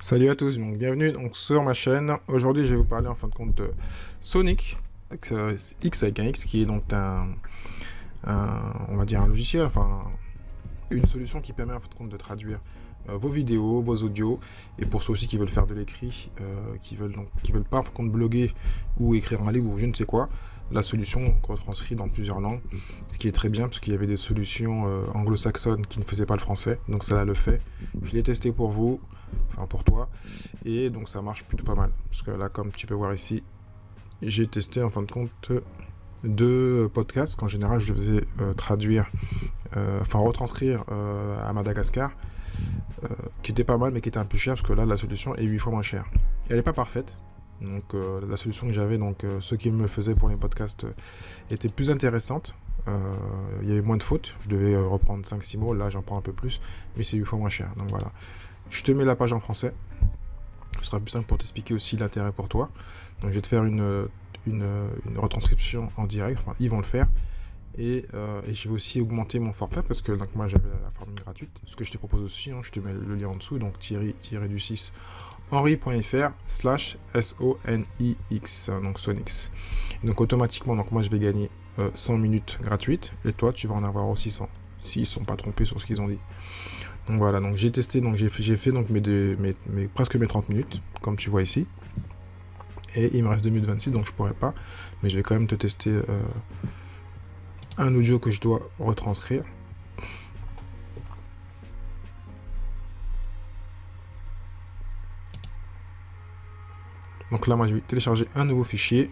Salut à tous, donc bienvenue donc, sur ma chaîne. Aujourd'hui, je vais vous parler en fin de compte de Sonic X avec un X, qui est donc on va dire un logiciel, enfin une solution qui permet en fin de compte de traduire vos vidéos, vos audios, et pour ceux aussi qui veulent faire de l'écrit, qui veulent pas en fin de compte bloguer ou écrire un livre ou je ne sais quoi. La solution retranscrit dans plusieurs langues, ce qui est très bien parce qu'il y avait des solutions anglo-saxonnes qui ne faisaient pas le français, donc ça là le fait. Je l'ai testé pour vous, enfin pour toi, et donc ça marche plutôt pas mal. Parce que là, comme tu peux voir ici, j'ai testé en fin de compte deux podcasts qu'en général je faisais traduire, enfin retranscrire à Madagascar, qui était pas mal mais qui était un peu cher parce que là la solution est 8 fois moins chère. Elle n'est pas parfaite. Donc la solution que j'avais, donc ceux qui me le faisaient pour les podcasts, était plus intéressante. Il y avait moins de fautes. Je devais reprendre 5-6 mots. Là, j'en prends un peu plus. Mais c'est 8 fois moins cher. Donc voilà. Je te mets la page en français. Ce sera plus simple pour t'expliquer aussi l'intérêt pour toi. Donc je vais te faire une retranscription en direct. Enfin, ils vont le faire. Et je vais aussi augmenter mon forfait parce que donc, moi j'avais la formule gratuite. Ce que je te propose aussi, hein, je te mets le lien en dessous. Donc tiré-du-6 henri.fr/SONIX, donc Sonix. Donc automatiquement, donc moi je vais gagner 100 minutes gratuites et toi tu vas en avoir aussi 100 s'ils ne sont pas trompés sur ce qu'ils ont dit. Donc voilà, donc j'ai testé, donc j'ai fait donc presque mes 30 minutes comme tu vois ici, et il me reste 2 minutes 26, donc je pourrais pas, mais je vais quand même te tester un audio que je dois retranscrire. Donc là, moi, je vais télécharger un nouveau fichier.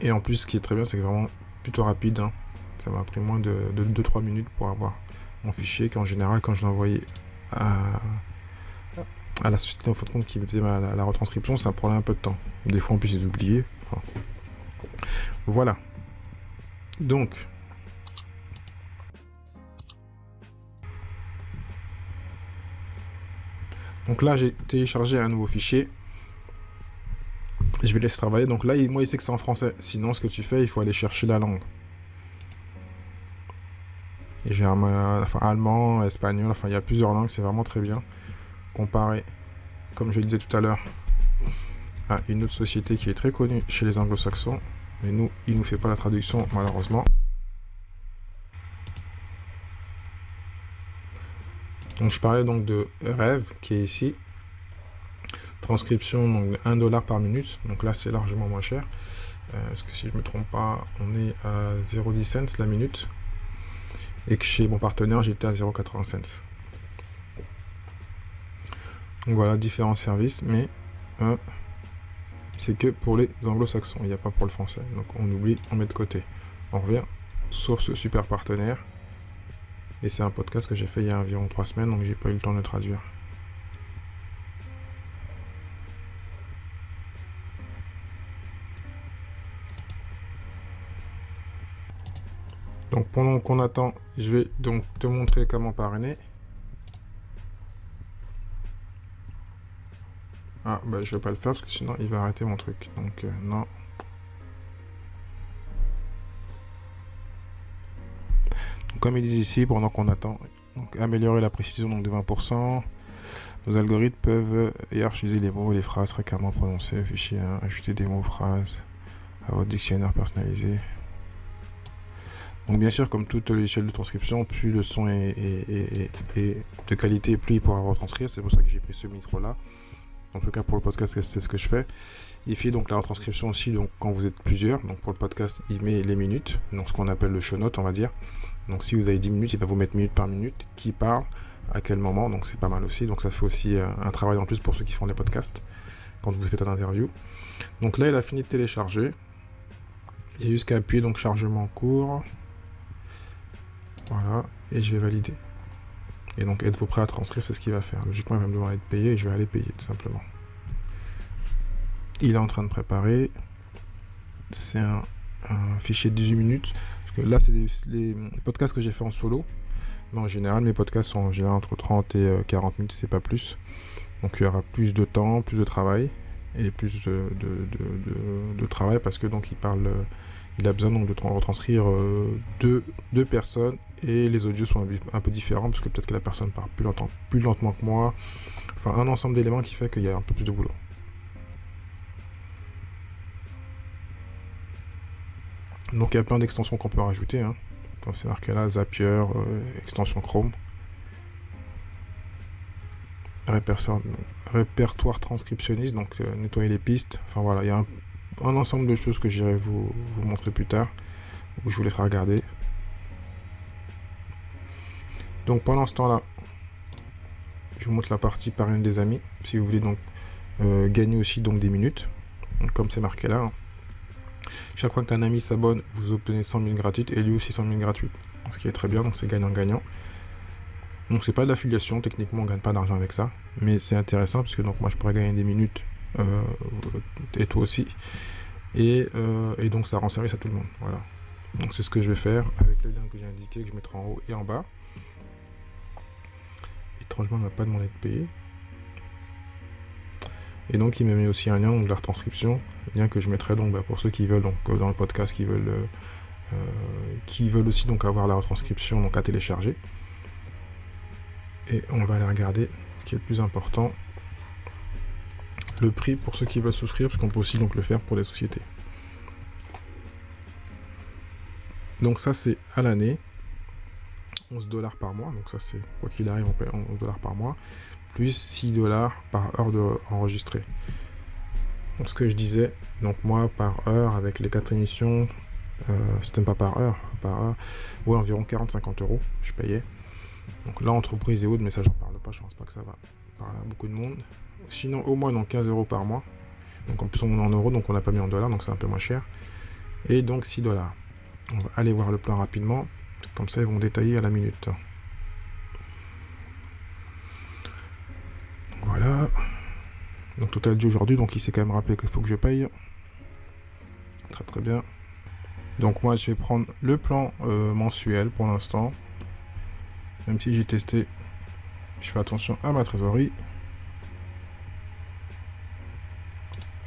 Et en plus, ce qui est très bien, c'est vraiment plutôt rapide. Hein. Ça m'a pris moins de 2-3 minutes pour avoir mon fichier. Qu'en général, quand je l'envoyais à la société en fin de compte qui me faisait la retranscription, ça prenait un peu de temps. Des fois, en plus, ils oubliaient. Enfin, voilà. Donc là, j'ai téléchargé un nouveau fichier. Je vais laisser travailler. Donc là, moi, il sait que c'est en français. Sinon, ce que tu fais, il faut aller chercher la langue. Et j'ai enfin, allemand, espagnol, enfin, il y a plusieurs langues. C'est vraiment très bien. Comparé, comme je le disais tout à l'heure, à une autre société qui est très connue chez les anglo-saxons. Mais nous, il nous fait pas la traduction, malheureusement. Donc, je parlais donc de Rêve, qui est ici. Transcription, donc $1 par minute, donc là c'est largement moins cher, parce que si je me trompe pas, on est à 0,10 cents la minute, et que chez mon partenaire j'étais à 0,80 cents. Donc voilà, différents services, mais c'est que pour les anglo-saxons, il n'y a pas pour le français, donc on oublie, on met de côté. On revient sur ce super partenaire, et c'est un podcast que j'ai fait il y a environ 3 semaines, donc j'ai pas eu le temps de le traduire. Donc pendant qu'on attend, je vais donc te montrer comment parrainer. Ah bah je vais pas le faire parce que sinon il va arrêter mon truc. Donc non. Donc, comme ils disent ici, pendant qu'on attend, donc améliorer la précision donc de 20%. Nos algorithmes peuvent hiérarchiser les mots et les phrases fréquemment prononcées. Fichier 1, ajouter des mots, phrases à votre dictionnaire personnalisé. Donc bien sûr, comme toute logiciel de transcription, plus le son est de qualité, plus il pourra retranscrire. C'est pour ça que j'ai pris ce micro-là. En tout cas pour le podcast, c'est ce que je fais. Il fait donc la retranscription aussi donc, quand vous êtes plusieurs. Donc pour le podcast, il met les minutes, donc ce qu'on appelle le show note, on va dire. Donc si vous avez 10 minutes, il va vous mettre minute par minute, qui parle, à quel moment, donc c'est pas mal aussi. Donc ça fait aussi un travail en plus pour ceux qui font des podcasts, quand vous faites un interview. Donc là, il a fini de télécharger. Et jusqu'à appuyer donc chargement en cours. Voilà, et je vais valider. Et donc, êtes-vous prêt à transcrire, c'est ce qu'il va faire. Logiquement, il va me devoir être payé et je vais aller payer, tout simplement. Il est en train de préparer. C'est un fichier de 18 minutes. Parce que là, c'est les podcasts que j'ai fait en solo. Mais en général, mes podcasts sont en général entre 30 et 40 minutes, c'est pas plus. Donc, il y aura plus de temps, plus de travail. Et plus de travail parce que donc il il a besoin donc de retranscrire deux personnes, et les audios sont un peu différents parce que peut-être que la personne parle plus lentement que moi. Enfin, un ensemble d'éléments qui fait qu'il y a un peu plus de boulot. Donc il y a plein d'extensions qu'on peut rajouter, hein. Comme c'est marqué là, Zapier, extension Chrome, répertoire transcriptionniste, donc nettoyer les pistes. Enfin voilà, il y a un ensemble de choses que j'irai vous montrer plus tard, ou je vous laisserai regarder. Donc pendant ce temps-là, je vous montre la partie parrain des amis, si vous voulez donc gagner aussi donc des minutes, donc, comme c'est marqué là, hein. Chaque fois qu'un ami s'abonne, vous obtenez 100 000 gratuites et lui aussi 100 000 gratuites. Ce qui est très bien, donc c'est gagnant-gagnant. Donc c'est pas de l'affiliation, techniquement on gagne pas d'argent avec ça, mais c'est intéressant parce que donc moi je pourrais gagner des minutes et toi aussi. Et donc ça rend service à tout le monde. Voilà. Donc c'est ce que je vais faire avec le lien que j'ai indiqué, que je mettrai en haut et en bas. Étrangement, il ne m'a pas demandé de payer. Et donc il m'a mis aussi un lien de la retranscription, lien que je mettrai donc pour ceux qui veulent donc dans le podcast, qui veulent aussi donc avoir la retranscription donc à télécharger. Et on va aller regarder ce qui est le plus important, le prix pour ceux qui veulent souscrire, parce qu'on peut aussi donc le faire pour des sociétés. Donc ça c'est à l'année, 11 $ par mois, donc ça c'est quoi qu'il arrive on paie 11 $ par mois, plus 6 $ par heure enregistrée. Donc ce que je disais, donc moi par heure avec les 4 émissions, c'était pas par heure, ouais, environ 40-50 € je payais. Donc là entreprise et autres, mais ça j'en parle pas, je pense pas que ça va parler à beaucoup de monde. Sinon au moins donc 15 € par mois, donc en plus on est en euros, donc on n'a pas mis en dollars, donc c'est un peu moins cher. Et donc 6 $. On va aller voir le plan rapidement, comme ça ils vont détailler à la minute. Voilà. Donc total dû aujourd'hui, donc il s'est quand même rappelé qu'il faut que je paye. Très très bien. Donc moi je vais prendre le plan mensuel pour l'instant. Même si j'ai testé, je fais attention à ma trésorerie.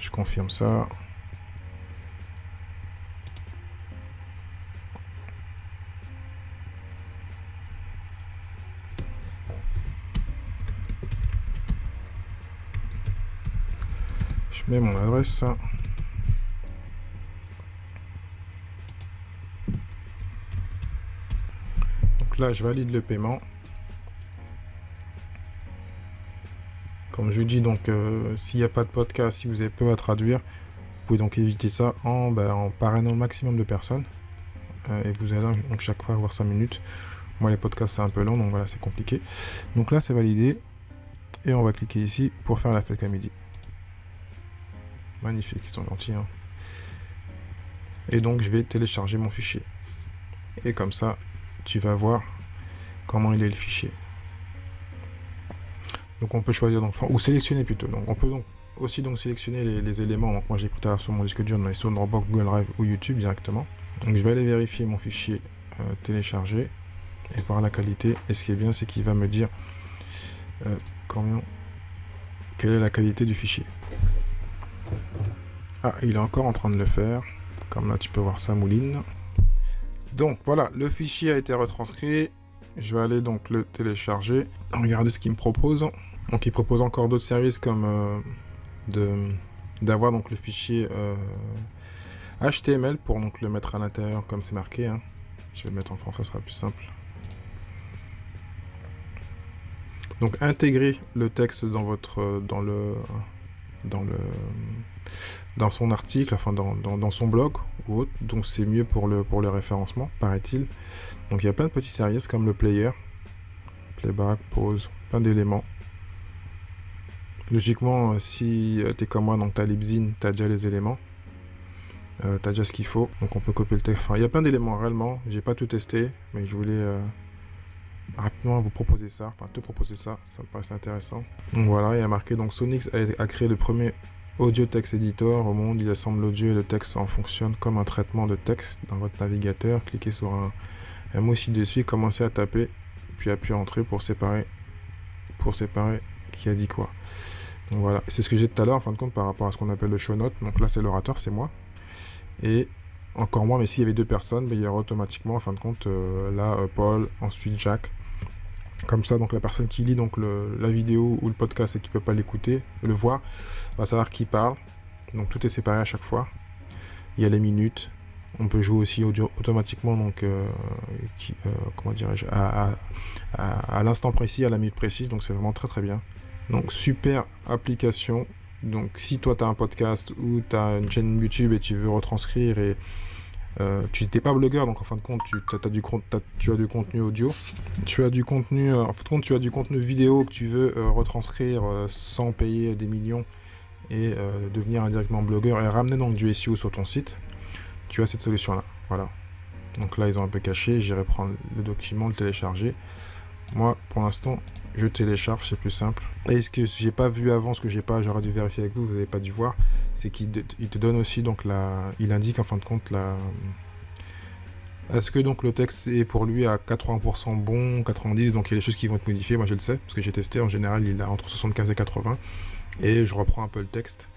Je confirme ça. Je mets mon adresse. Donc là, je valide le paiement. Comme je dis, donc s'il n'y a pas de podcast, si vous avez peu à traduire, vous pouvez donc éviter ça en parrainant le maximum de personnes. Et vous allez donc chaque fois avoir 5 minutes. Moi, les podcasts, c'est un peu long, donc voilà, c'est compliqué. Donc là, c'est validé. Et on va cliquer ici pour faire la fête à midi. Magnifique, ils sont gentils, hein. Et donc, je vais télécharger mon fichier. Et comme ça, tu vas voir comment il est le fichier. Donc, on peut choisir, donc, ou sélectionner plutôt. Donc, on peut donc aussi donc sélectionner les éléments. Donc, moi, j'ai pris sur mon disque dur, mais sur Dropbox, Google Drive ou YouTube directement. Donc, je vais aller vérifier mon fichier téléchargé et voir la qualité. Et ce qui est bien, c'est qu'il va me dire quelle est la qualité du fichier. Ah, il est encore en train de le faire. Comme là, tu peux voir ça mouline. Donc, voilà, le fichier a été retranscrit. Je vais aller donc le télécharger. Regardez ce qu'il me propose. Donc, il propose encore d'autres services comme d'avoir donc le fichier HTML pour donc le mettre à l'intérieur comme c'est marqué, hein. Je vais le mettre en français, ça sera plus simple. Donc, intégrer le texte dans votre dans son article, enfin dans son blog ou autre, donc c'est mieux pour le référencement, paraît-il. Donc il y a plein de petits services comme le player, playback, pause, plein d'éléments. Logiquement, si tu es comme moi, donc tu as Libsyn, tu as déjà les éléments, tu as déjà ce qu'il faut, donc on peut copier le texte. Enfin, il y a plein d'éléments réellement, j'ai pas tout testé, mais je voulais rapidement vous proposer ça, enfin te proposer ça, ça me paraissait intéressant. Donc voilà, il y a marqué, donc Sonix a créé le premier audio text editor au monde. Il assemble l'audio et le texte en fonctionne comme un traitement de texte dans votre navigateur. Cliquez sur un mot ci-dessus, commencez à taper, puis appuyez Entrée pour séparer qui a dit quoi. Donc voilà, c'est ce que j'ai dit tout à l'heure en fin de compte par rapport à ce qu'on appelle le show note. Donc là c'est l'orateur, c'est moi. Et encore moins, mais s'il y avait 2 personnes, il y aura automatiquement, en fin de compte, là, Paul, ensuite Jack. Comme ça, donc la personne qui lit donc la vidéo ou le podcast et qui ne peut pas l'écouter, le voir, va savoir qui parle. Donc tout est séparé à chaque fois. Il y a les minutes. On peut jouer aussi automatiquement, donc, comment dirais-je, à l'instant précis, à la minute précise. Donc c'est vraiment très très bien. Donc super application. Donc si toi tu as un podcast ou tu as une chaîne YouTube et tu veux retranscrire et tu n'étais pas blogueur, donc en fin de compte tu as du contenu audio, tu as du contenu tu as du contenu vidéo que tu veux retranscrire sans payer des millions et devenir indirectement blogueur et ramener donc du SEO sur ton site, tu as cette solution là. Voilà. Donc là ils ont un peu caché, j'irai prendre le document, le télécharger. Moi pour l'instant je télécharge, c'est plus simple. Et ce que j'ai pas vu avant, ce que j'ai pas, j'aurais dû vérifier avec vous, vous n'avez pas dû voir, c'est qu'il te donne aussi donc il indique en fin de compte est-ce que donc le texte est pour lui à 80% bon, 90%, donc il y a des choses qui vont être modifiées, moi je le sais, parce que j'ai testé, en général il a entre 75 et 80, et je reprends un peu le texte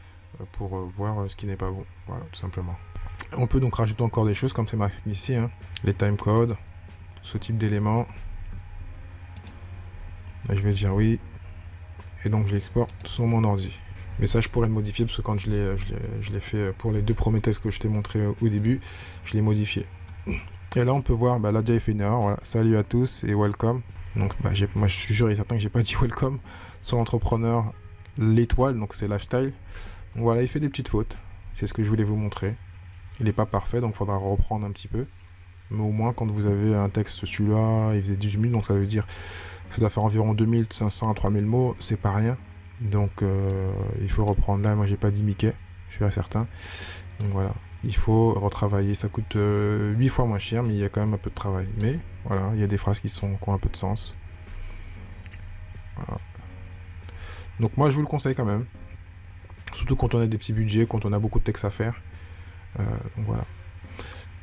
pour voir ce qui n'est pas bon, voilà, tout simplement. On peut donc rajouter encore des choses, comme c'est marqué ici, hein, les timecodes, ce type d'éléments. Là, je vais dire oui, et donc je l'exporte sur mon ordi. Mais ça, je pourrais le modifier, parce que quand je l'ai fait pour les 2 premiers tests que je t'ai montré au début, je l'ai modifié. Et là, on peut voir, là, déjà, il fait une erreur, voilà. Salut à tous et welcome. Donc, moi, je suis sûr et certain que j'ai pas dit welcome sur Entrepreneur, l'étoile, donc c'est lifestyle. Donc voilà, il fait des petites fautes. C'est ce que je voulais vous montrer. Il n'est pas parfait, donc il faudra reprendre un petit peu. Mais au moins, quand vous avez un texte, celui-là, il faisait 18 000, donc ça veut dire ça doit faire environ 2500 à 3000 mots, c'est pas rien. Donc il faut reprendre. Là, moi j'ai pas dit Mickey, je suis certain. Donc voilà, il faut retravailler. Ça coûte 8 fois moins cher, mais il y a quand même un peu de travail. Mais voilà, il y a des phrases qui ont un peu de sens. Voilà. Donc moi je vous le conseille quand même. Surtout quand on a des petits budgets, quand on a beaucoup de textes à faire. Donc voilà.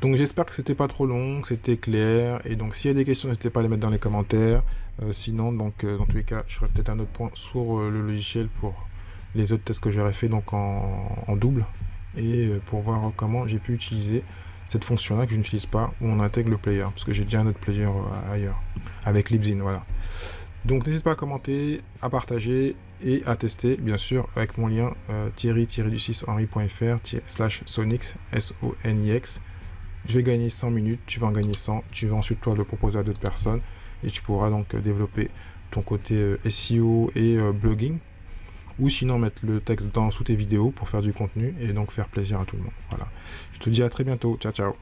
Donc j'espère que c'était pas trop long, que c'était clair, et donc s'il y a des questions, n'hésitez pas à les mettre dans les commentaires. Sinon, donc dans tous les cas, je ferai peut-être un autre point sur le logiciel pour les autres tests que j'aurais fait donc en double, et pour voir comment j'ai pu utiliser cette fonction-là que je n'utilise pas, où on intègre le player, parce que j'ai déjà un autre player ailleurs, avec Libsyn, voilà. Donc n'hésitez pas à commenter, à partager et à tester, bien sûr, avec mon lien thierry-henry.fr/sonix, S-O-N-I-X. Je vais gagner 100 minutes, tu vas en gagner 100, tu vas ensuite toi le proposer à d'autres personnes et tu pourras donc développer ton côté SEO et blogging, ou sinon mettre le texte sous tes vidéos pour faire du contenu et donc faire plaisir à tout le monde. Voilà. Je te dis à très bientôt, ciao ciao.